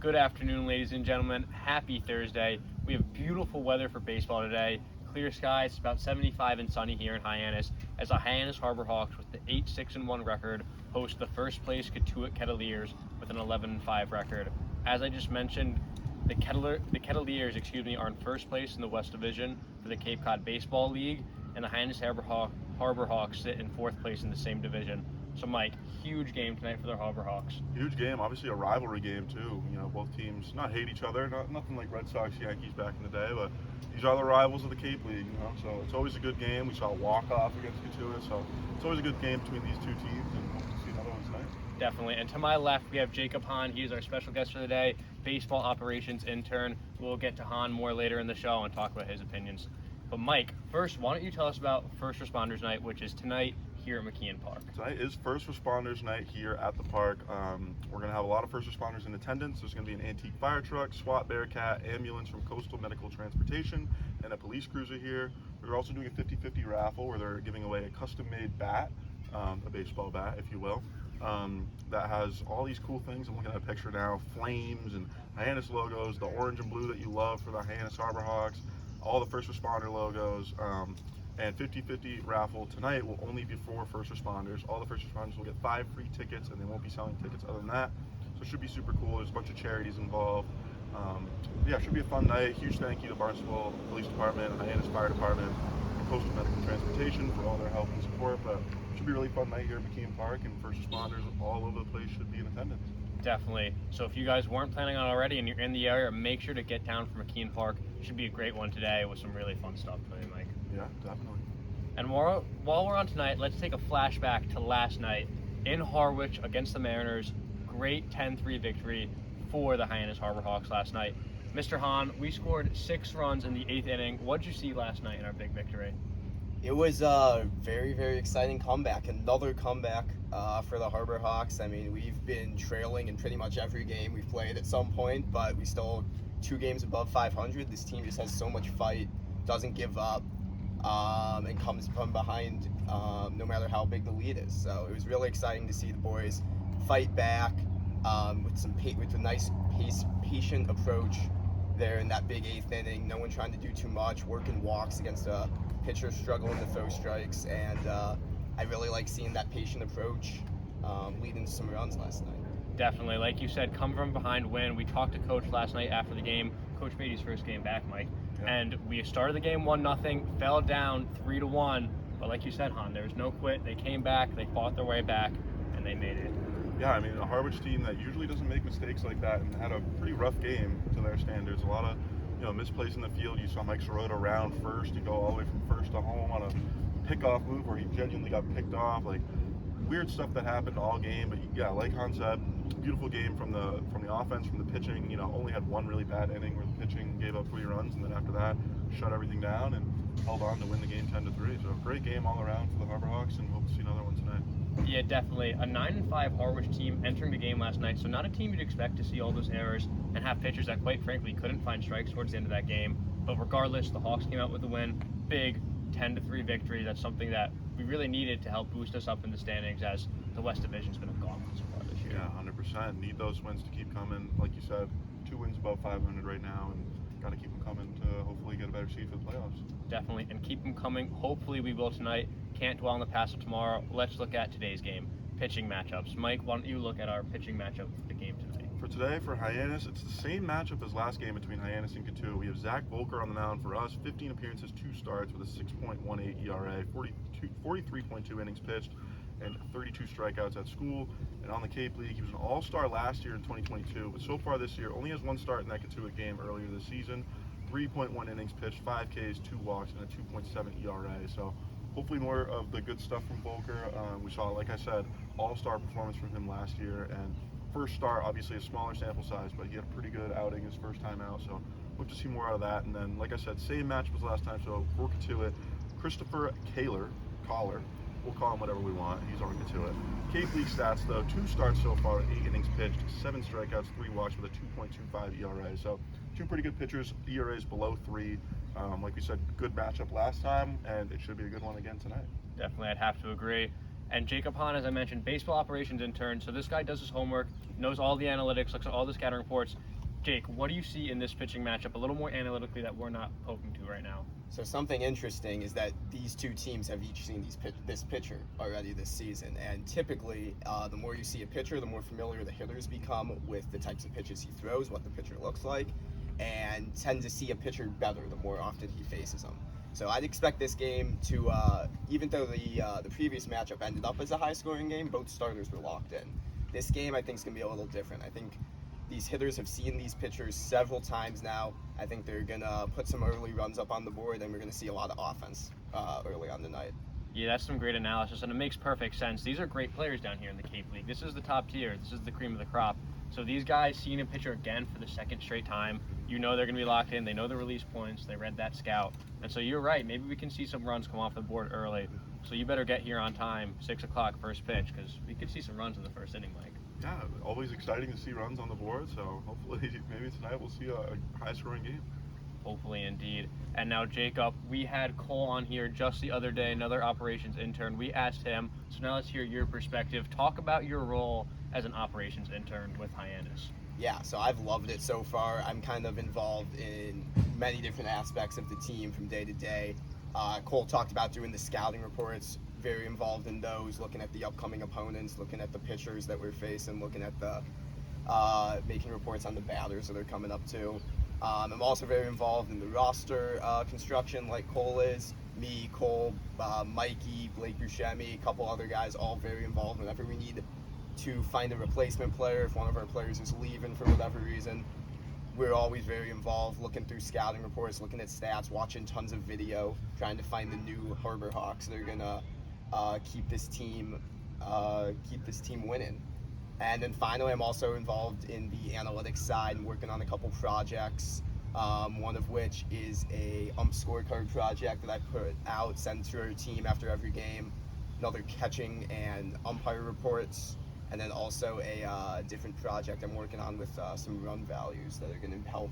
Good afternoon, ladies and gentlemen. Happy Thursday. We have beautiful weather for baseball today. Clear skies, about 75 and sunny here in Hyannis, as the Hyannis Harbor Hawks, with the 8-6-1 record, host the first place Cotuit Ketteleers with an 11-5 record. As I just mentioned, the Ketteleers, are in first place in the West Division for the Cape Cod Baseball League, and the Hyannis Harbor Hawks sit in fourth place in the same division. So, Mike, huge game tonight for the Harbor Hawks. Huge game, obviously a rivalry game too. You know, both teams not hate each other, nothing like Red Sox, Yankees back in the day, but these are the rivals of the Cape League. You know, so it's always a good game. We saw a walk-off against Cotuit, so it's always a good game between these two teams, and hope to see another one tonight. Definitely. And to my left, we have Jacob Hahn. He is our special guest for the day, baseball operations intern. We'll get to Hahn more later in the show and talk about his opinions. But Mike, first, why don't you tell us about First Responders Night, which is tonight here at McKeon Park. Tonight is First Responders Night here at the park. We're going to have a lot of first responders in attendance. There's going to be an antique fire truck, SWAT Bearcat, ambulance from Coastal Medical Transportation, and a police cruiser here. We're also doing a 50-50 raffle where they're giving away a custom-made bat, a baseball bat, if you will, that has all these cool things. I'm looking at a picture now, flames and Hyannis logos, the orange and blue that you love for the Hyannis Harbor Hawks, all the first responder logos. And 50-50 raffle tonight will only be for first responders. All the first responders will get 5 free tickets, and they won't be selling tickets other than that. So it should be super cool. There's a bunch of charities involved. Yeah, it should be a fun night. Huge thank you to Barnstable Police Department, Hyannis Fire Department, and Coastal Medical Transportation for all their help and support. But it should be a really fun night here at McKeon Park, and first responders all over the place should be in attendance. Definitely. So if you guys weren't planning on already and you're in the area, make sure to get down from McKeon Park. It should be a great one today with some really fun stuff today, Mike. Yeah, definitely. And while we're on tonight, let's take a flashback to last night in Harwich against the Mariners. Great 10-3 victory for the Hyannis Harbor Hawks last night. Mr. Hahn, we scored 6 runs in the 8th inning. What did you see last night in our big victory? It was a very, very exciting comeback. Another comeback for the Harbor Hawks. I mean, we've been trailing in pretty much every game we've played at some point, but we still 2 games above 500. This team just has so much fight, doesn't give up, and comes from behind no matter how big the lead is. So it was really exciting to see the boys fight back with a nice patient approach there in that big 8th inning. No one trying to do too much, working walks against a pitcher struggling to throw strikes, and I really like seeing that patient approach leading to some runs last night. Definitely. Like you said, come from behind win. We talked to Coach last night after the game. Coach made his first game back, Mike. Yeah. And we started the game 1-0, fell down 3-1. But like you said, Hahn, there was no quit. They came back, they fought their way back, and they made it. Yeah, I mean, a Harwich team that usually doesn't make mistakes like that and had a pretty rough game to their standards. A lot of, misplays in the field. You saw Mike Sirota round first. You go all the way from first to home on a pickoff move where he genuinely got picked off. Like, weird stuff that happened all game. But yeah, like Hahn said, beautiful game from the offense, from the pitching. Only had one really bad inning where the pitching gave up 3 runs, and then after that, shut everything down and held on to win the game 10-3. So great game all around for the Harbor Hawks, and hope to see another one tonight. Yeah, definitely. A 9-5 Harwich team entering the game last night, so not a team you'd expect to see all those errors and have pitchers that, quite frankly, couldn't find strikes towards the end of that game. But regardless, the Hawks came out with the win. Big 10-3 victory. That's something that we really needed to help boost us up in the standings, as the West Division's been a gauntlet so far this year. Yeah, 100%. Need those wins to keep coming. Like you said, 2 wins above 500 right now, and got to keep them coming to hopefully get a better seed for the playoffs. Definitely, and keep them coming. Hopefully we will tonight. Can't dwell on the past of tomorrow. Let's look at today's game. Pitching matchups. Mike, why don't you look at our pitching matchup for the game tonight? For today, for Hyannis, it's the same matchup as last game between Hyannis and Cotuit. We have Zach Volker on the mound for us, 15 appearances, 2 starts with a 6.18 ERA, 43.2 innings pitched, and 32 strikeouts at school. And on the Cape League, he was an all-star last year in 2022, but so far this year only has 1 start in that Cotuit game earlier this season. 3.1 innings pitched, 5 Ks, 2 walks, and a 2.7 ERA. So hopefully more of the good stuff from Volker. We saw, like I said, all-star performance from him last year, and first start, obviously a smaller sample size, but he had a pretty good outing his first time out, so hope to see more out of that. And then, like I said, same match as last time, so for Cotuit, Christopher Collar, we'll call him whatever we want, he's on Cotuit. Cape League stats, though, 2 starts so far, 8 innings pitched, 7 strikeouts, 3 walks with a 2.25 ERA. So 2 pretty good pitchers, ERAs below 3. Like we said, good matchup last time, and it should be a good one again tonight. Definitely, I'd have to agree. And Jacob Hahn, as I mentioned, baseball operations intern. So this guy does his homework, knows all the analytics, looks at all the scouting reports. Jake, what do you see in this pitching matchup a little more analytically that we're not poking to right now? So something interesting is that these two teams have each seen this pitcher already this season, and typically, the more you see a pitcher, the more familiar the hitters become with the types of pitches he throws, what the pitcher looks like, and tend to see a pitcher better the more often he faces them. So I'd expect this game to, even though the previous matchup ended up as a high-scoring game, both starters were locked in. This game, I think, is going to be a little different. I think these hitters have seen these pitchers several times now. I think they're going to put some early runs up on the board, and we're going to see a lot of offense early on tonight. Yeah, that's some great analysis, and it makes perfect sense. These are great players down here in the Cape League. This is the top tier. This is the cream of the crop. So these guys seeing a pitcher again for the second straight time, you know they're going to be locked in. They know the release points. They read that scout. And so you're right. Maybe we can see some runs come off the board early. So you better get here on time, 6 o'clock, first pitch, because we could see some runs in the first inning, Mike. Yeah, always exciting to see runs on the board, so hopefully maybe tonight we'll see a high-scoring game. Hopefully, indeed. And now, Jacob, we had Cole on here just the other day, another operations intern. We asked him, so now let's hear your perspective. Talk about your role as an operations intern with Hyannis. Yeah, so I've loved it so far. I'm kind of involved in many different aspects of the team from day to day. Cole talked about doing the scouting reports, very involved in those, looking at the upcoming opponents, looking at the pitchers that we're facing, looking at the making reports on the batters that are coming up too. I'm also very involved in the roster construction like Cole is. Me, Cole, Mikey, Blake Buscemi, a couple other guys, all very involved whenever we need to find a replacement player. If one of our players is leaving for whatever reason, we're always very involved, looking through scouting reports, looking at stats, watching tons of video, trying to find the new Harbor Hawks that are gonna keep this team winning. And then finally, I'm also involved in the analytics side and working on a couple projects. One of which is a scorecard project that I put out, send to our team after every game. Another catching and umpire reports. And then also a different project I'm working on with some run values that are going to help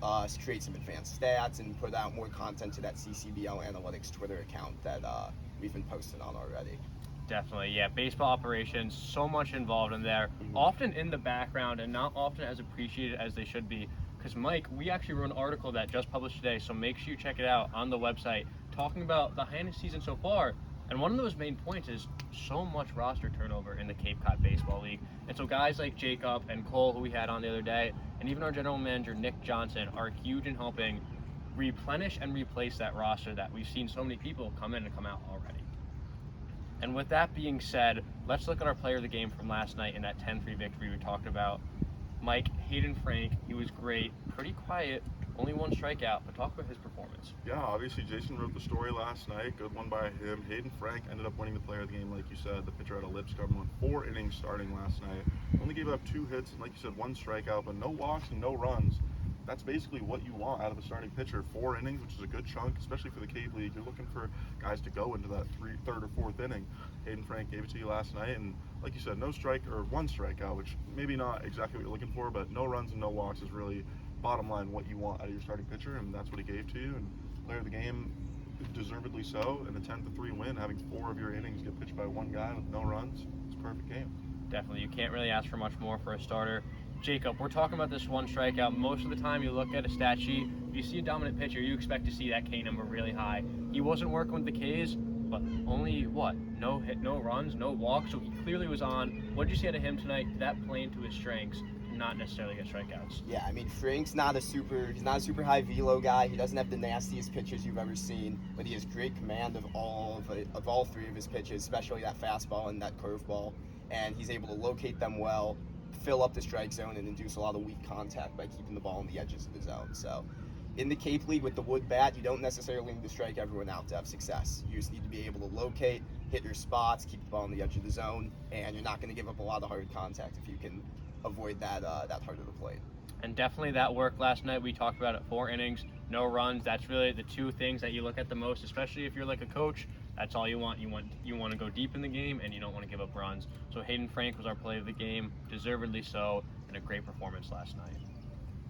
us create some advanced stats and put out more content to that CCBL Analytics Twitter account that we've been posting on already. Definitely, yeah. Baseball operations, so much involved in there, often in the background and not often as appreciated as they should be. Because, Mike, we actually wrote an article that just published today, so make sure you check it out on the website, talking about the Hyannis season so far. And one of those main points is so much roster turnover in the Cape Cod Baseball League. And so guys like Jacob and Cole, who we had on the other day, and even our general manager, Nick Johnson, are huge in helping replenish and replace that roster that we've seen so many people come in and come out already. And with that being said, let's look at our player of the game from last night in that 10-3 victory we talked about. Mike, Hayden Frank, he was great, pretty quiet, only one strikeout, but talk about his performance. Yeah, obviously Jason wrote the story last night. Good one by him. Hayden Frank ended up winning the player of the game, like you said. The pitcher out of Lipscomb went 4 innings starting last night. Only gave up 2 hits and, like you said, 1 strikeout, but no walks and no runs. That's basically what you want out of a starting pitcher. 4 innings, which is a good chunk, especially for the Cape League. You're looking for guys to go into that third or fourth inning. Hayden Frank gave it to you last night, and like you said, 1 strikeout, which maybe not exactly what you're looking for, but no runs and no walks is really bottom line what you want out of your starting pitcher, and that's what he gave to you. And player of the game, deservedly so, in a 10-3 win, having 4 of your innings get pitched by 1 guy with no runs. It's a perfect game. Definitely, you can't really ask for much more for a starter. Jacob, we're talking about this 1 strikeout. Most of the time you look at a stat sheet, if you see a dominant pitcher, you expect to see that K number really high. He wasn't working with the Ks, but only, no hit, no runs, no walks, so he clearly was on. What did you see out of him tonight? Did that play into his strengths? Not necessarily get strikeouts. Yeah, I mean, Frank's not a super high velo guy. He doesn't have the nastiest pitches you've ever seen, but he has great command of all 3 of his pitches, especially that fastball and that curveball. And he's able to locate them well, fill up the strike zone, and induce a lot of weak contact by keeping the ball on the edges of the zone. So in the Cape League with the wood bat, you don't necessarily need to strike everyone out to have success. You just need to be able to locate, hit your spots, keep the ball on the edge of the zone, and you're not going to give up a lot of hard contact if you can avoid that heart of the plate. And definitely that worked last night. We talked about it, 4 innings, no runs. That's really the 2 things that you look at the most, especially if you're like a coach. That's all you want. You want to go deep in the game, and you don't want to give up runs. So Hayden Frank was our play of the game, deservedly so, and a great performance last night.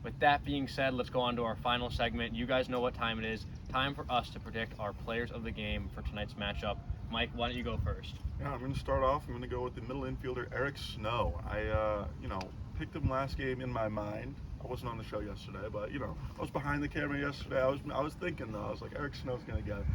With that being said, let's go on to our final segment. You guys know what time it is. Time for us to predict our players of the game for tonight's matchup. Mike, why don't you go first? Yeah, I'm going to start off. I'm going to go with the middle infielder, Eric Snow. I picked him last game in my mind. I wasn't on the show yesterday, but you know, I was behind the camera yesterday. I was thinking though, I was like, Eric Snow's gonna get it.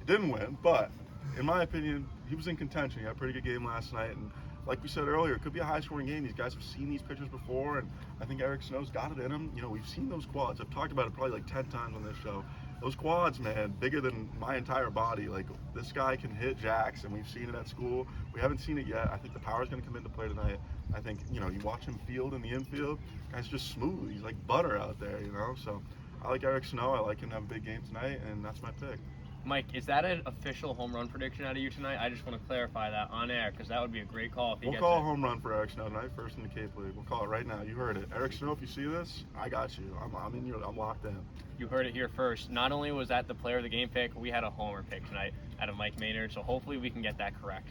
He didn't win, but in my opinion, he was in contention. He had a pretty good game last night, and like we said earlier, it could be a high-scoring game. These guys have seen these pitchers before, and I think Eric Snow's got it in him. You know, we've seen those quads. I've talked about it probably like 10 times on this show. Those quads, man, bigger than my entire body. Like, this guy can hit jacks, and we've seen it at school. We haven't seen it yet. I think the power's going to come into play tonight. I think, you know, you watch him field in the infield, guy's just smooth. He's like butter out there, you know? So I like Eric Snow. I like him to have a big game tonight, and that's my pick. Mike, is that an official home run prediction out of you tonight? I just want to clarify that on air because that would be a great call if he We'll gets call it. a home run for Eric Snow tonight, first in the Cape League. We'll call it right now. You heard it. Eric Snow, if you see this, I got you. I'm locked in. You heard it here first. Not only was that the player of the game pick, we had a homer pick tonight out of Mike Maynard, so hopefully we can get that correct.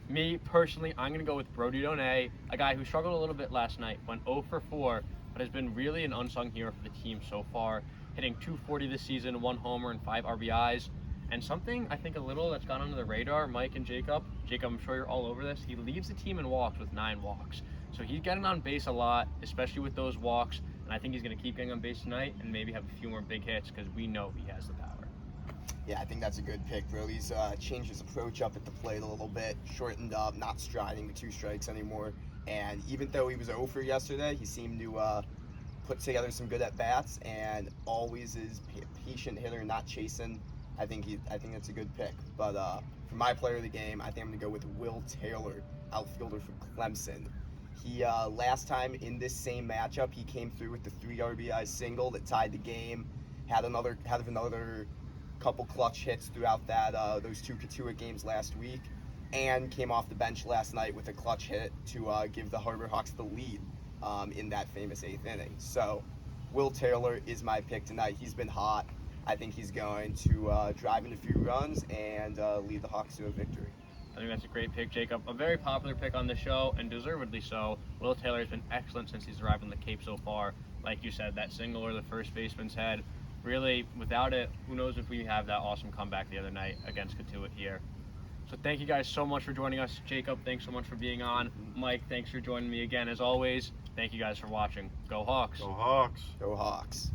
Me, personally, I'm going to go with Brody Donay, a guy who struggled a little bit last night, went 0 for 4, but has been really an unsung hero for the team so far, hitting .240 this season, 1 homer and 5 RBIs. And something I think a little that's gone under the radar, Mike and Jacob, I'm sure you're all over this, he leads the team in walks with 9 walks. So he's getting on base a lot, especially with those walks, and I think he's going to keep getting on base tonight and maybe have a few more big hits because we know he has the power. Yeah, I think that's a good pick, bro. He's changed his approach up at the plate a little bit, shortened up, not striding the 2 strikes anymore. And even though he was 0 for yesterday, he seemed to put together some good at-bats and always is patient hitter, not chasing. I think that's a good pick. But for my player of the game, I think I'm going to go with Will Taylor, outfielder from Clemson. He last time in this same matchup, he came through with the 3 RBI single that tied the game. Had another couple clutch hits throughout those 2 Cotuit games last week, and came off the bench last night with a clutch hit to give the Harbor Hawks the lead in that famous 8th inning. So Will Taylor is my pick tonight. He's been hot. I think he's going to drive in a few runs and lead the Hawks to a victory. I think that's a great pick, Jacob. A very popular pick on the show, and deservedly so. Will Taylor has been excellent since he's arrived on the Cape so far. Like you said, that single or the first baseman's head, really, without it, who knows if we have that awesome comeback the other night against Cotuit here. So thank you guys so much for joining us. Jacob, thanks so much for being on. Mike, thanks for joining me again as always. Thank you guys for watching. Go Hawks. Go Hawks. Go Hawks.